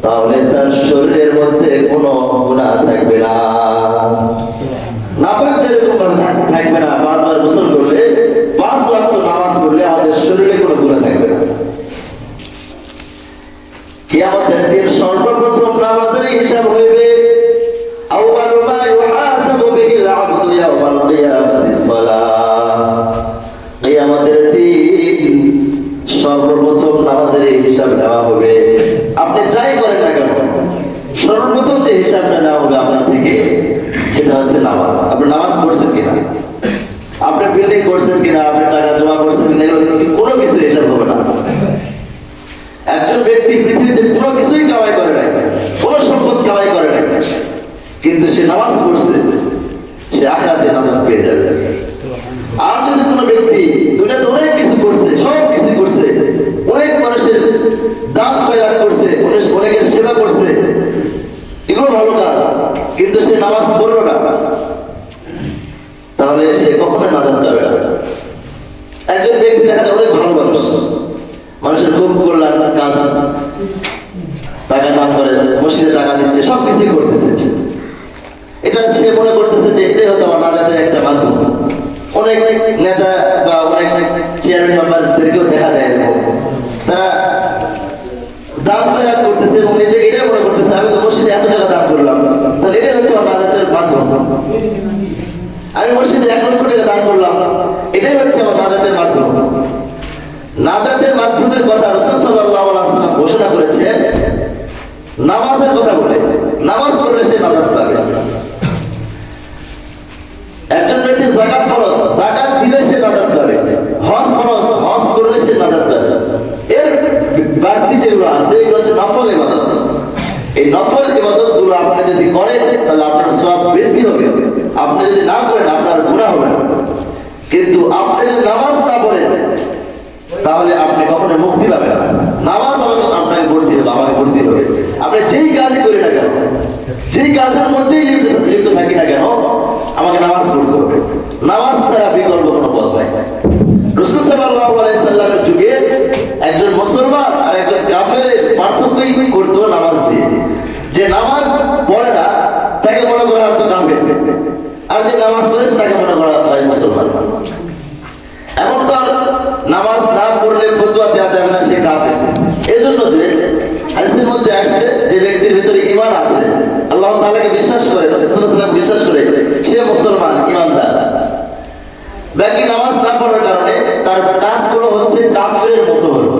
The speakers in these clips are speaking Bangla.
তাহলে তার শরীরের মধ্যে কোনো গুনাহ থাকবে না। নাপাক যেরকম ভাবে থাকবে না, 5 বার গোসল করলে 5 ওয়াক্ত নামাজ পড়লে আমাদের শরীরে কোনো গুনাহ থাকবে না। কিয়ামতের দিন সর্বপ্রথম নামাজের হিসাব হইবে আউয়ালু মা ইউহাসাবু বিহিল আবদু ইয়াওমাল কিয়ামাতিস সালাহ। কিয়ামতের দিন সর্বপ্রথম নামাজের হিসাব নেওয়া হবে। আপনি যাই করেন না কেন, সর্বপ্রথম যে হিসাবটা নেওয়া হবে আপনার থেকে সেটা হচ্ছে নামাজ। আপনি নামাজ পড়ছেন কিনা, আপনি বিল্ডিং করছেন কিনা, আপনি টাকা জমা করছেন কিনা, কোনো কিছু হিসাব হবে না। একজন ব্যক্তি পৃথিবীতে কোনো কিছুই কামাই করে নাই, কোনো সম্পদ কামাই করে নাই, কিন্তু সে নামাজ পড়ছে, সে আখিরাতে নাজাত পেয়ে যাবে। আর যদি কোনো ব্যক্তি দুনিয়াতে অনেক কিছু করছে, সব কিছু করছে, অনেক মানুষের দান খয়রাত করছে, অনেকের সেবা করছে, এগুলো ভালো কাজ, কিন্তু সে নামাজ পড়লো না, তাহলে সে কখনো নাজাত পাবে না। একজন ব্যক্তি দেখা যায় অনেক ভালো মানুষ, মানুষের খুব কল্যাণ কাজ, টাকা দান করে, মসজিদে টাকা দিচ্ছে, সব কিছুই করতেছে, এটা সে মনে করতেছে যে এটাই হতো আমার নাজাতের একটা মাধ্যম। অনেক নেতা বা অনেক চেয়ারম্যান মেম্বারদেরকেও দেখা যায় এরকম, তারা দান খয়রাত করতেছে এবং নিজেকে এটাই মনে করতেছে আমি তো মসজিদে এত টাকা দান করলাম, তাহলে এটাই হচ্ছে আমার নাজাতের মাধ্যম। আমি মসজিদে 1 লক্ষ টাকা দান করলাম, এটাই হচ্ছে আমার নাজাতের মাধ্যম। নাজাতের মাধ্যমের কথা রাসূল সাল্লাল্লাহু আলাইহি ওয়াসাল্লাম ঘোষণা করেছেন নামাজের কথা বলে। নামাজ পড়লে সে নাজাত পাবে। একজন ব্যক্তি যাকাত ফরজ, যাকাত দিলে সে নাজাত পাবে। হজ ফরজ, হজ করলে সে নাজাত পাবে। এর বাড়তি যেগুলো আছে এগুলো হচ্ছে নফল ইবাদত। এই নফল ইবাদত গুলো আপনি যদি করেন তাহলে আপনার সওয়াব বৃদ্ধি হবে, আপনি যদি না করেন আপনার গুনাহ হবে না। কিন্তু আপনি যদি নামাজ না পড়েন তাহলে আপনি কখনো মুক্তি পাবেন না। নামাজ আপনাকে পড়তে হবে, আমাকে পড়তে হবে। আপনি যেই কাজই করি না কেন, যেই কাজের মধ্যেই লিপ্ত থাকি না কেন, আমাকে নামাজ পড়তে হবে। নামাজ ছাড়া বিকল্প কোনো পথ নাই। রাসূল সাল্লাল্লাহু আলাইহি সাল্লামের যুগে একজন মুসলমান আর একজন কাফেরের পার্থক্যই করতো নামাজ দিয়ে। যে নামাজ পড়ে না তাকে মনে করা হতো কাফের, আর যে নামাজ পড়েছে তাকে মনে করা হয় মুসলমান। এমন তো আর নামাজ না পড়লে ফতোয়া দেওয়া যাবে না সে কাফের। এজন্য যে হাদিসের মধ্যে আসছে যে ব্যক্তির ভিতরে ঈমান আছে, আল্লাহ তাআলাকে বিশ্বাস করে, রাসূল সাল্লাল্লাহু আলাইহি ওয়াসাল্লাম বিশ্বাস করে, সে মুসলমান ঈমানদার। বাকি নামাজ না পড়ার কারণে তার কাজগুলো হচ্ছে কাফেরের মতো হলো।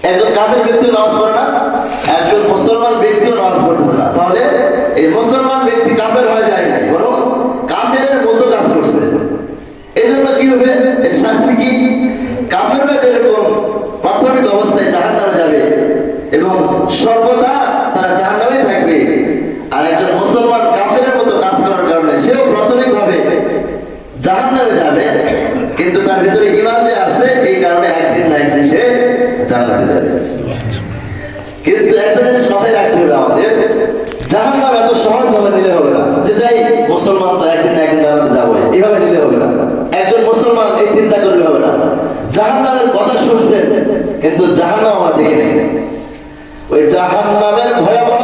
একজন কাফের ব্যক্তিও নামাজ পড়ে না, একজন মুসলমান ব্যক্তিও নামাজ পড়তেছে না, তাহলে এই মুসলমান ব্যক্তি কাফের হয়ে যায় না, বরং কাফেরের মতো কাজ করছে। এই জন্য কি হবে, এর শাস্তি কি? কাফেররা যেরকম প্রাথমিক অবস্থায় জাহান্নামে যাবে এবং সর্বদা তারা জাহান্নামে থাকবে, আর একজন মুসলমান কাফেরের মতো কাজ করার কারণে সেও প্রাথমিকভাবে জাহান্নামে যাবে, কিন্তু তার ভিতরে ঈমান যে আছে এই কারণে একদিন না একদিন সে জান্নাতে যাবে। কিন্তু একটা জিনিস মাথায় রাখতে হবে আমাদের, জাহান্নাম এত সহজভাবে নিলে হবে না যে যাই মুসলমান তো একদিন না একদিন জান্নাতে যাবো, এইভাবে নিলে হবে না। একজন মুসলমান এই চিন্তা করলে হবে না জাহান্নামের কথা শুনছেন কিন্তু জাহান্নাম আমার দেখে নেই, ওই জাহান্নামের ভয়াবহ